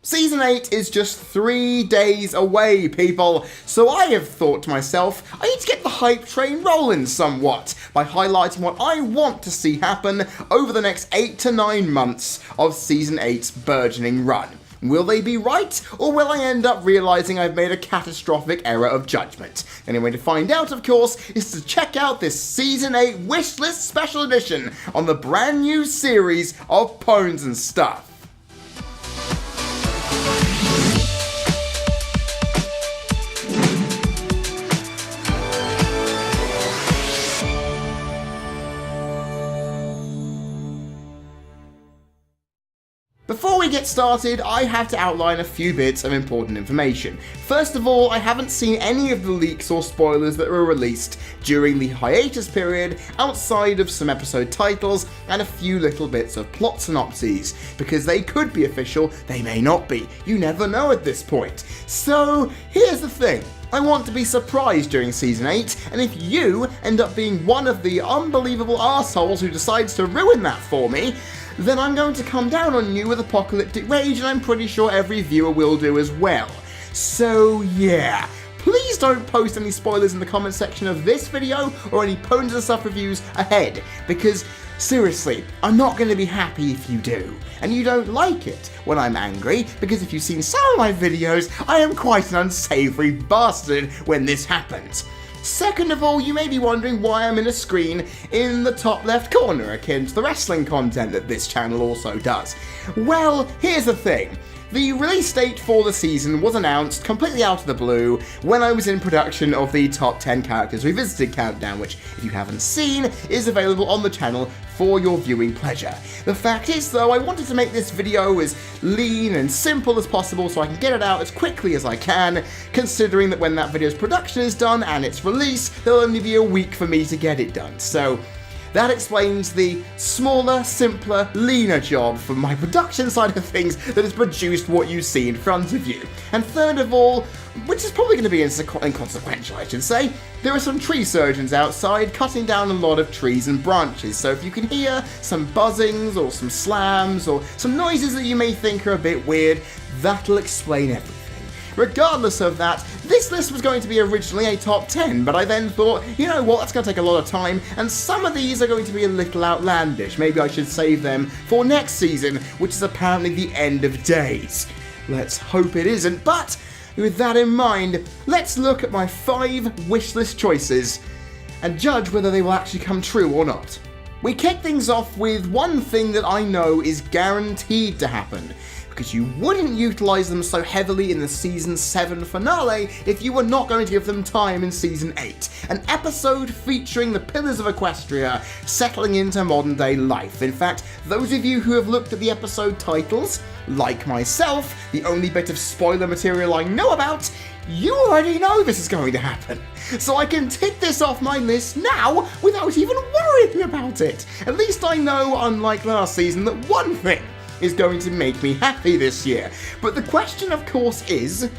Season 8 is just 3 days away, people, so I have thought to myself, I need to get the hype train rolling somewhat by highlighting what I want to see happen over the next 8 to 9 months of Season 8's burgeoning run. Will they be right, or will I end up realising I've made a catastrophic error of judgment? The only way to find out, of course, is to check out this Season 8 Wishlist Special Edition on the brand new series of Pones N Stuff. Before we get started, I have to outline a few bits of important information. First of all, I haven't seen any of the leaks or spoilers that were released during the hiatus period, outside of some episode titles and a few little bits of plot synopses, because they could be official, they may not be, you never know at this point. So, here's the thing. I want to be surprised during Season 8, and if you end up being one of the unbelievable arseholes who decides to ruin that for me, then I'm going to come down on you with apocalyptic rage, and I'm pretty sure every viewer will do as well. So yeah, please don't post any spoilers in the comment section of this video or any Pones N Stuff reviews ahead, because seriously, I'm not going to be happy if you do. And you don't like it when I'm angry, because if you've seen some of my videos, I am quite an unsavoury bastard when this happens. Second of all, you may be wondering why I'm in a screen in the top left corner, akin to the wrestling content that this channel also does. Well, here's the thing. The release date for the season was announced completely out of the blue when I was in production of the Top 10 Characters Revisited countdown, which, if you haven't seen, is available on the channel for your viewing pleasure. The fact is, though, I wanted to make this video as lean and simple as possible so I can get it out as quickly as I can, considering that when that video's production is done and its release, there'll only be a week for me to get it done. So that explains the smaller, simpler, leaner job from my production side of things that has produced what you see in front of you. And third of all, which is probably going to be inconsequential, I should say, there are some tree surgeons outside cutting down a lot of trees and branches, so if you can hear some buzzings or some slams or some noises that you may think are a bit weird, that'll explain everything. Regardless of that, this list was going to be originally a top 10, but I then thought, you know what, that's going to take a lot of time, and some of these are going to be a little outlandish. Maybe I should save them for next season, which is apparently the end of days. Let's hope it isn't, but with that in mind, let's look at my 5 wishlist choices and judge whether they will actually come true or not. We kick things off with one thing that I know is guaranteed to happen, because you wouldn't utilise them so heavily in the Season 7 finale if you were not going to give them time in Season 8. An episode featuring the Pillars of Equestria settling into modern day life. In fact, those of you who have looked at the episode titles, like myself, the only bit of spoiler material I know about, you already know this is going to happen. So I can tick this off my list now without even worrying about it. At least I know, unlike last season, that one thing is going to make me happy this year. But the question, of course, is,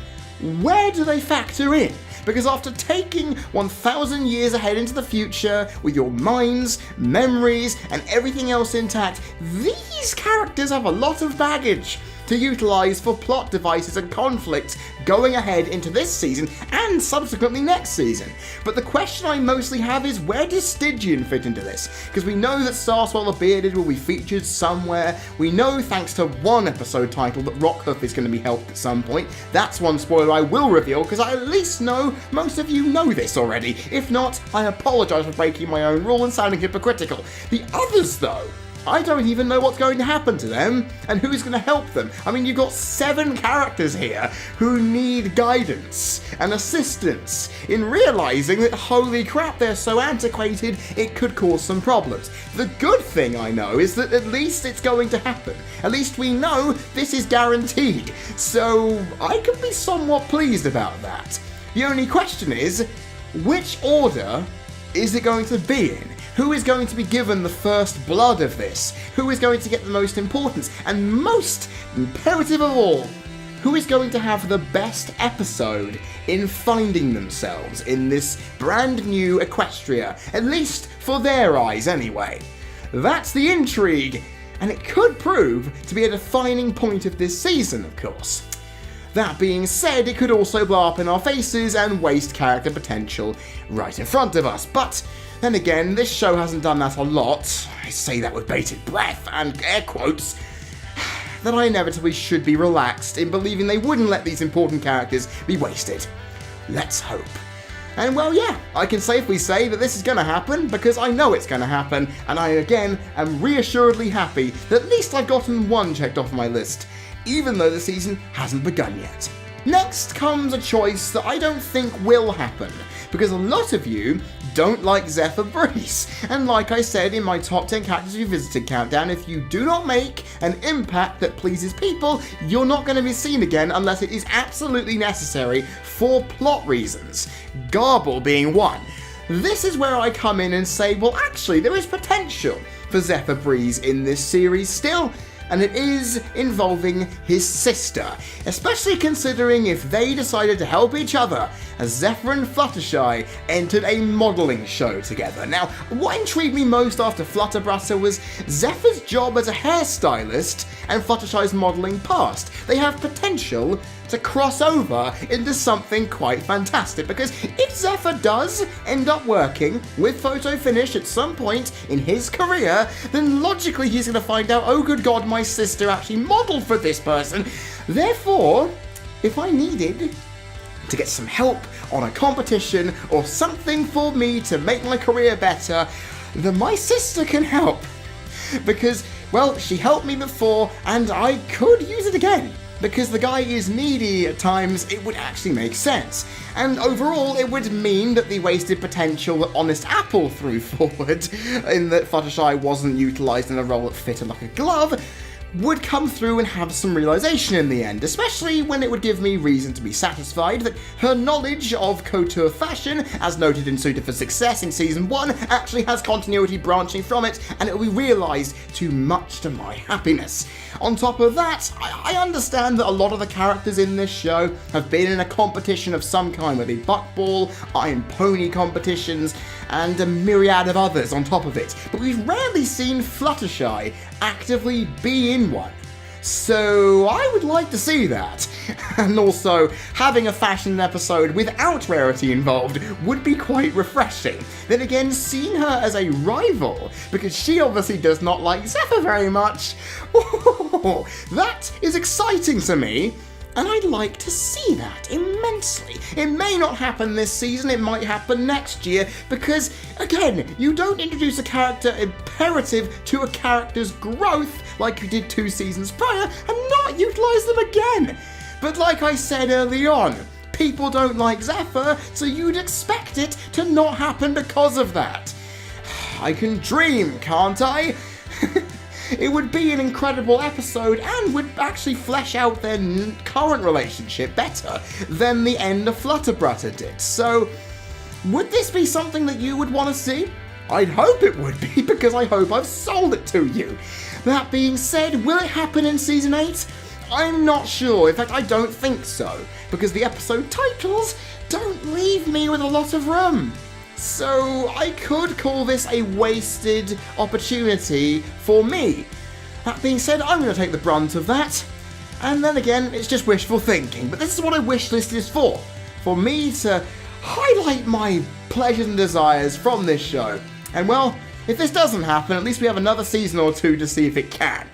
where do they factor in? Because after taking 1,000 years ahead into the future, with your minds, memories, and everything else intact, these characters have a lot of baggage to utilise for plot devices and conflict going ahead into this season and subsequently next season. But the question I mostly have is, where does Stygian fit into this? Because we know that Starswell the Bearded will be featured somewhere. We know, thanks to one episode title, that Rockhoof is going to be helped at some point. That's one spoiler I will reveal, because I at least know most of you know this already. If not, I apologise for breaking my own rule and sounding hypocritical. The others, though, I don't even know what's going to happen to them and who's going to help them. I mean, you've got 7 characters here who need guidance and assistance in realising that, holy crap, they're so antiquated it could cause some problems. The good thing I know is that at least it's going to happen. At least we know this is guaranteed. So I can be somewhat pleased about that. The only question is, which order is it going to be in? Who is going to be given the first blood of this? Who is going to get the most importance? And most imperative of all, who is going to have the best episode in finding themselves in this brand new Equestria? At least for their eyes, anyway. That's the intrigue. and it could prove to be a defining point of this season, of course. That being said, it could also blow up in our faces and waste character potential right in front of us, but then again, this show hasn't done that a lot, I say that with bated breath and air quotes, that I inevitably should be relaxed in believing they wouldn't let these important characters be wasted. Let's hope. And well, yeah, I can safely say that this is going to happen because I know it's going to happen, and I again am reassuredly happy that at least I've gotten one checked off my list, even though the season hasn't begun yet. Next comes a choice that I don't think will happen, because a lot of you don't like Zephyr Breeze, and like I said in my top 10 characters you visited countdown, if you do not make an impact that pleases people, you're not going to be seen again unless it is absolutely necessary for plot reasons, Garble being one. This is where I come in and say, well actually there is potential for Zephyr Breeze in this series still, and it is involving his sister, especially considering if they decided to help each other, as Zephyr and Fluttershy entered a modelling show together. Now, what intrigued me most after Flutterbutter was Zephyr's job as a hairstylist and Fluttershy's modelling past. They have potential to cross over into something quite fantastic, because if Zephyr does end up working with Photo Finish at some point in his career, then logically he's going to find out, oh good god, my sister actually modelled for this person. Therefore, if I needed to get some help on a competition or something for me to make my career better, then my sister can help. Because, well, she helped me before and I could use it again. Because the guy is needy at times, it would actually make sense. And overall, it would mean that the wasted potential that Honest Apple threw forward, in that Fluttershy wasn't utilised in a role that fitted like a glove, would come through and have some realisation in the end, especially when it would give me reason to be satisfied that her knowledge of couture fashion, as noted in Suited for Success in Season 1, actually has continuity branching from it, and it will be realised to much to my happiness. On top of that, I understand that a lot of the characters in this show have been in a competition of some kind, whether it be Buckball, Iron Pony competitions, and a myriad of others on top of it, but we've rarely seen Fluttershy actively be in one. So I would like to see that. And also, having a fashion episode without Rarity involved would be quite refreshing. Then again, seeing her as a rival, because she obviously does not like Zephyr very much, that is exciting to me. And I'd like to see that immensely. It may not happen this season, it might happen next year, because, again, you don't introduce a character imperative to a character's growth like you did 2 seasons prior and not utilise them again. But like I said early on, people don't like Zephyr, so you'd expect it to not happen because of that. I can dream, can't I? It would be an incredible episode and would actually flesh out their current relationship better than the end of Flutterbutter did. So, would this be something that you would want to see? I'd hope it would be, because I hope I've sold it to you. That being said, will it happen in Season 8? I'm not sure. In fact, I don't think so, because the episode titles don't leave me with a lot of room. So I could call this a wasted opportunity for me. That being said, I'm going to take the brunt of that. And then again, it's just wishful thinking. But this is what a wish list is for. For me to highlight my pleasures and desires from this show. And well, if this doesn't happen, at least we have another season or 2 to see if it can.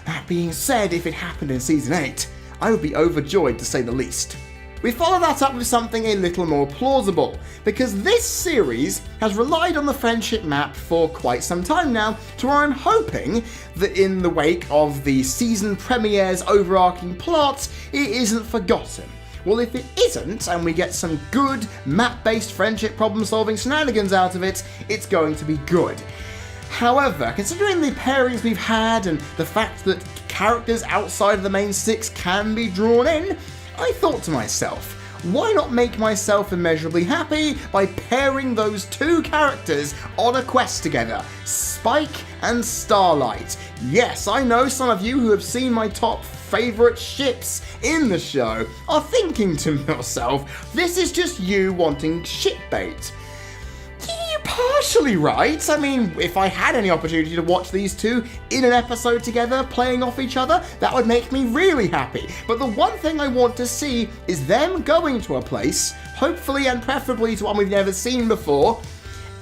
That being said, if it happened in Season 8, I would be overjoyed to say the least. We follow that up with something a little more plausible, because this series has relied on the friendship map for quite some time now, to where I'm hoping that in the wake of the season premiere's overarching plot, it isn't forgotten. Well, if it isn't, and we get some good map-based friendship problem-solving shenanigans out of it, it's going to be good. However, considering the pairings we've had and the fact that characters outside of the main 6 can be drawn in, I thought to myself, why not make myself immeasurably happy by pairing those 2 characters on a quest together, Spike and Starlight. Yes, I know some of you who have seen my top favourite ships in the show are thinking to yourself, this is just you wanting shipbait. You partially right. I mean, if I had any opportunity to watch these two in an episode together, playing off each other, that would make me really happy. But the one thing I want to see is them going to a place, hopefully and preferably to one we've never seen before,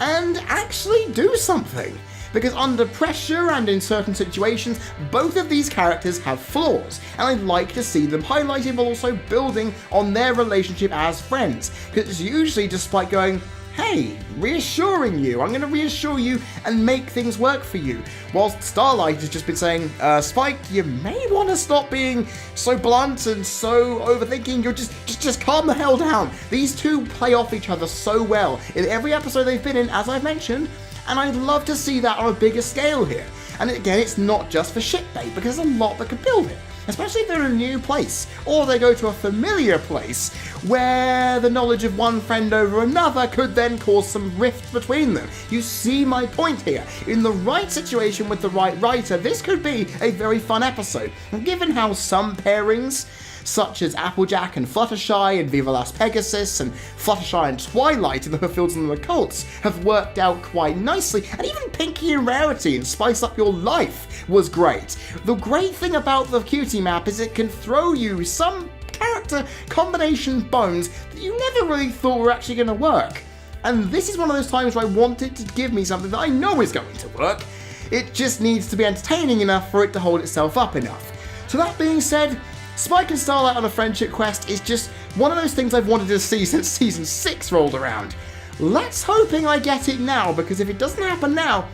and actually do something. Because under pressure and in certain situations, both of these characters have flaws, and I'd like to see them highlighted while also building on their relationship as friends. Because it's usually despite going, hey, reassuring you, I'm going to reassure you and make things work for you. Whilst Starlight has just been saying, Spike, you may want to stop being so blunt and so overthinking, you're just calm the hell down. These two play off each other so well in every episode they've been in, as I've mentioned, and I'd love to see that on a bigger scale here. And again, it's not just for shitbait, because there's a lot that could build it. Especially if they're in a new place, or they go to a familiar place, where the knowledge of one friend over another could then cause some rift between them. You see my point here. In the right situation with the right writer, this could be a very fun episode. And given how some pairings, such as Applejack and Fluttershy and Viva Las Pegasus and Fluttershy and Twilight in the Fields and the Cults have worked out quite nicely, and even Pinky and Rarity and Spice Up Your Life was great. The great thing about the Cutie map is it can throw you some character combination bones that you never really thought were actually going to work. And this is one of those times where I want it to give me something that I know is going to work. It just needs to be entertaining enough for it to hold itself up enough. So that being said, Spike and Starlight on a friendship quest is just one of those things I've wanted to see since Season 6 rolled around. Let's hoping I get it now, because if it doesn't happen now,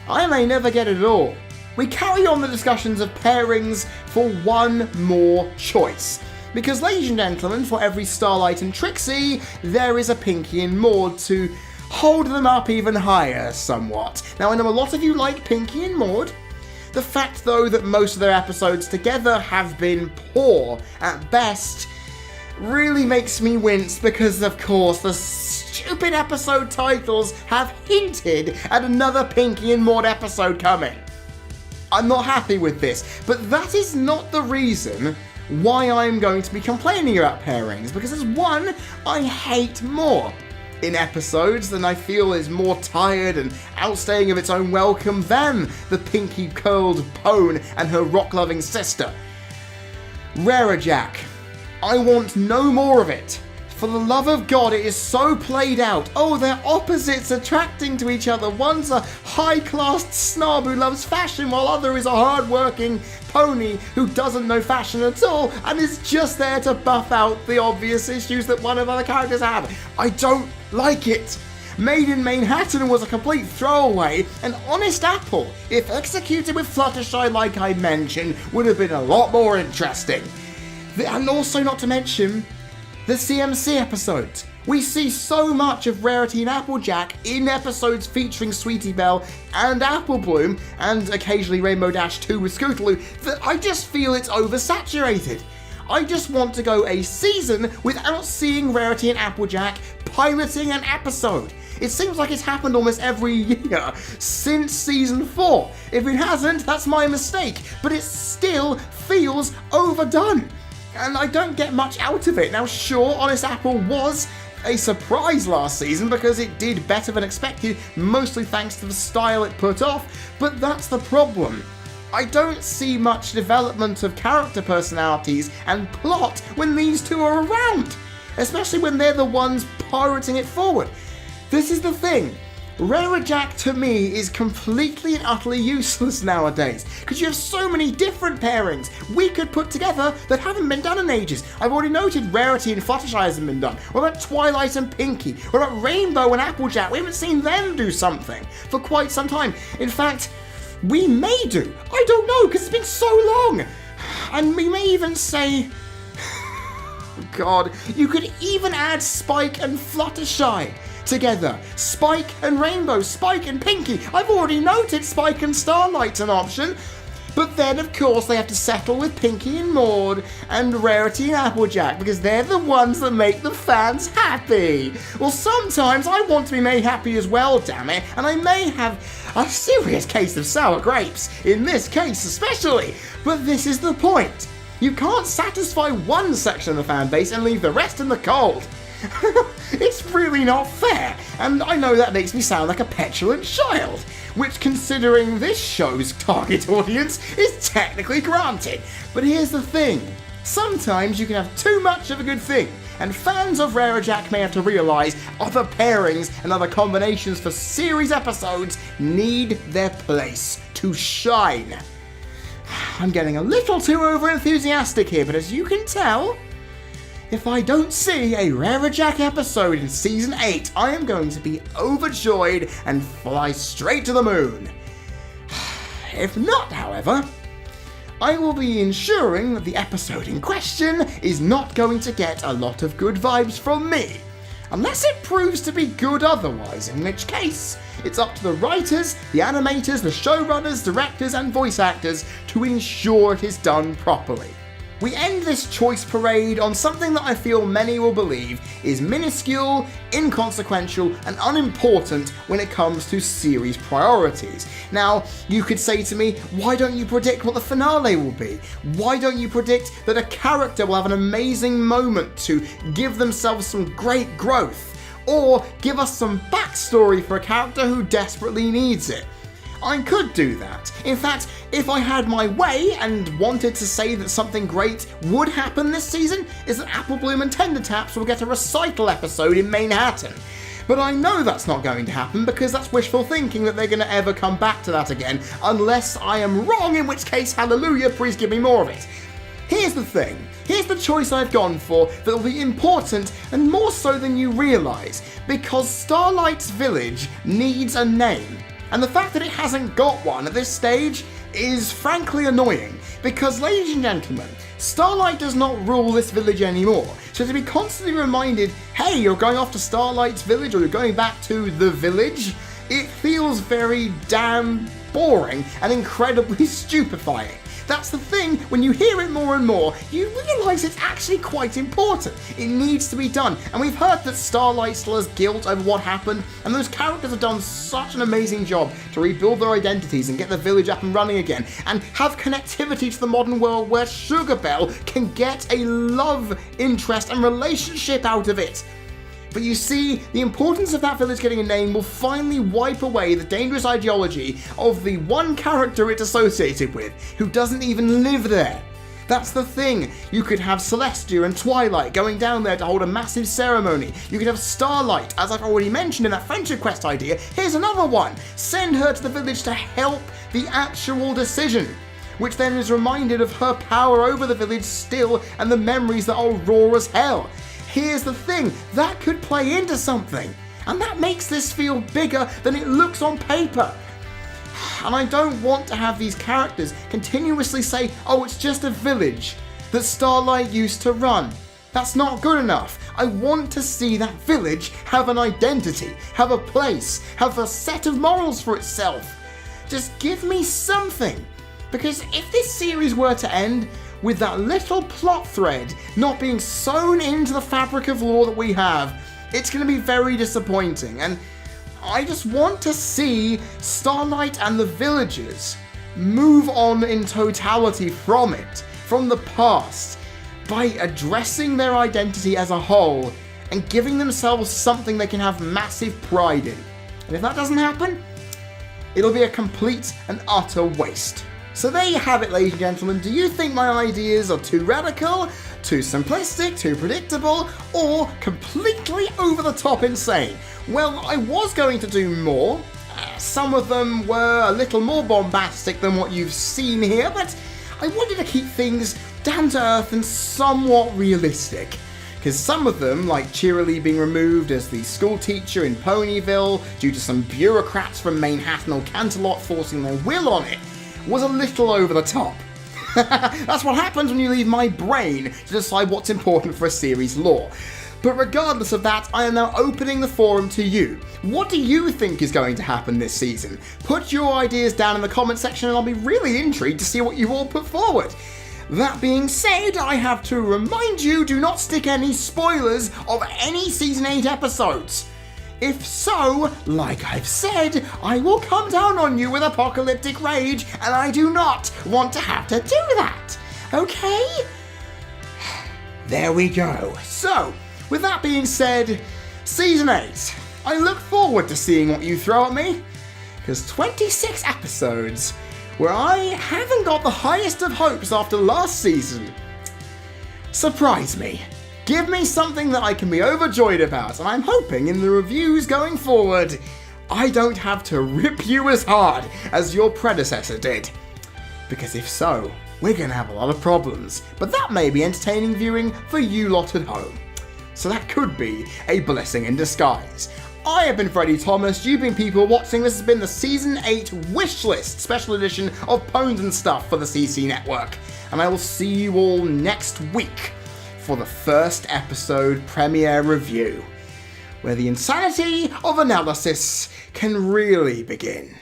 I may never get it at all. We carry on the discussions of pairings for one more choice. Because, ladies and gentlemen, for every Starlight and Trixie, there is a Pinky and Maud to hold them up even higher somewhat. Now, I know a lot of you like Pinky and Maud. The fact, though, that most of their episodes together have been poor at best really makes me wince because, of course, the stupid episode titles have hinted at another Pinky and Maud episode coming. I'm not happy with this, but that is not the reason why I'm going to be complaining about pairings, because there's one I hate more in episodes than I feel is more tired and outstaying of its own welcome than the pinky-curled Pone and her rock-loving sister. Rarajack. I want no more of it. For the love of God, it is so played out. Oh, they're opposites attracting to each other. One's a high-class snob who loves fashion, while other is a hard-working pony who doesn't know fashion at all and is just there to buff out the obvious issues that one of other characters have. I don't like it. Made in Manhattan was a complete throwaway, and Honest Apple, if executed with Fluttershy like I mentioned, would have been a lot more interesting. And also not to mention the CMC episodes. We see so much of Rarity and Applejack in episodes featuring Sweetie Belle and Apple Bloom, and occasionally Rainbow Dash 2 with Scootaloo, that I just feel it's oversaturated. I just want to go a season without seeing Rarity and Applejack piloting an episode. It seems like it's happened almost every year since Season 4. If it hasn't, that's my mistake, but it still feels overdone. And I don't get much out of it. Now sure, Honest Apple was a surprise last season because it did better than expected, mostly thanks to the style it put off, but that's the problem. I don't see much development of character personalities and plot when these two are around, especially when they're the ones pirating it forward. This is the thing. Rarajack to me is completely and utterly useless nowadays, because you have so many different pairings we could put together that haven't been done in ages. I've already noted Rarity and Fluttershy hasn't been done. What about Twilight and Pinky? What about Rainbow and Applejack? We haven't seen them do something for quite some time. In fact, we may do. I don't know, because it's been so long. And we may even say... God, you could even add Spike and Fluttershy together. Spike and Rainbow, Spike and Pinky. I've already noted Spike and Starlight's an option. But then, of course, they have to settle with Pinky and Maud and Rarity and Applejack because they're the ones that make the fans happy. Well, sometimes I want to be made happy as well, damn it, and I may have a serious case of sour grapes, in this case especially. But this is the point. You can't satisfy one section of the fan base and leave the rest in the cold. It's really not fair, and I know that makes me sound like a petulant child, which, considering this show's target audience, is technically granted. But here's the thing. Sometimes you can have too much of a good thing, and fans of Rarejack may have to realise other pairings and other combinations for series episodes need their place to shine. I'm getting a little too over-enthusiastic here, but as you can tell, if I don't see a Rarejack episode in Season 8, I am going to be overjoyed and fly straight to the moon. If not, however, I will be ensuring that the episode in question is not going to get a lot of good vibes from me, unless it proves to be good otherwise, in which case it's up to the writers, the animators, the showrunners, directors and voice actors to ensure it is done properly. We end this choice parade on something that I feel many will believe is minuscule, inconsequential, and unimportant when it comes to series priorities. Now, you could say to me, why don't you predict what the finale will be? Why don't you predict that a character will have an amazing moment to give themselves some great growth? Or give us some backstory for a character who desperately needs it? I could do that. In fact, if I had my way and wanted to say that something great would happen this season, is that Apple Bloom and Tender Taps will get a recital episode in Manhattan. But I know that's not going to happen because that's wishful thinking that they're going to ever come back to that again, unless I am wrong, in which case, hallelujah, please give me more of it. Here's the thing. Here's the choice I've gone for that will be important, and more so than you realise, because Starlights Village needs a name. And the fact that it hasn't got one at this stage is frankly annoying, because, ladies and gentlemen, Starlight does not rule this village anymore. So to be constantly reminded, hey, you're going off to Starlight's Village, or you're going back to the village, it feels very damn boring and incredibly stupefying. That's the thing, when you hear it more and more, you realise it's actually quite important. It needs to be done, and we've heard that Starlight still has guilt over what happened, and those characters have done such an amazing job to rebuild their identities and get the village up and running again, and have connectivity to the modern world where Sugarbelle can get a love interest and relationship out of it. But you see, the importance of that village getting a name will finally wipe away the dangerous ideology of the one character it's associated with, who doesn't even live there. That's the thing. You could have Celestia and Twilight going down there to hold a massive ceremony. You could have Starlight, as I've already mentioned in that friendship quest idea. Here's another one. Send her to the village to help the actual decision, which then is reminded of her power over the village still and the memories that are raw as hell. Here's the thing, that could play into something, and that makes this feel bigger than it looks on paper. And I don't want to have these characters continuously say, oh, it's just a village that Starlight used to run. That's not good enough. I want to see that village have an identity, have a place, have a set of morals for itself. Just give me something. Because if this series were to end with that little plot thread not being sewn into the fabric of lore that we have, it's going to be very disappointing, and I just want to see Starlight and the villagers move on in totality from it, from the past, by addressing their identity as a whole and giving themselves something they can have massive pride in. And if that doesn't happen, it'll be a complete and utter waste. So there you have it, ladies and gentlemen. Do you think my ideas are too radical, too simplistic, too predictable, or completely over the top insane? Well, I was going to do more. Some of them were a little more bombastic than what you've seen here, but I wanted to keep things down to earth and somewhat realistic. Because some of them, like Cheerilee being removed as the school teacher in Ponyville due to some bureaucrats from Manhattan or Canterlot forcing their will on it, was a little over the top. That's what happens when you leave my brain to decide what's important for a series lore. But regardless of that, I am now opening the forum to you. What do you think is going to happen this season? Put your ideas down in the comment section and I'll be really intrigued to see what you all put forward. That being said, I have to remind you, do not stick any spoilers of any Season 8 episodes. If so, like I've said, I will come down on you with apocalyptic rage, and I do not want to have to do that. Okay? There we go. So, With that being said, Season 8. I look forward to seeing what you throw at me, because 26 episodes where I haven't got the highest of hopes after last season. Surprise me. Give me something that I can be overjoyed about, and I'm hoping in the reviews going forward, I don't have to rip you as hard as your predecessor did. Because if so, we're going to have a lot of problems, but that may be entertaining viewing for you lot at home. So that could be a blessing in disguise. I have been Freddie Thomas, you've been people watching. This has been the Season 8 Wishlist special edition of Pones N Stuff for the CC Network. And I will see you all next week for the first episode premiere review, where the insanity of analysis can really begin.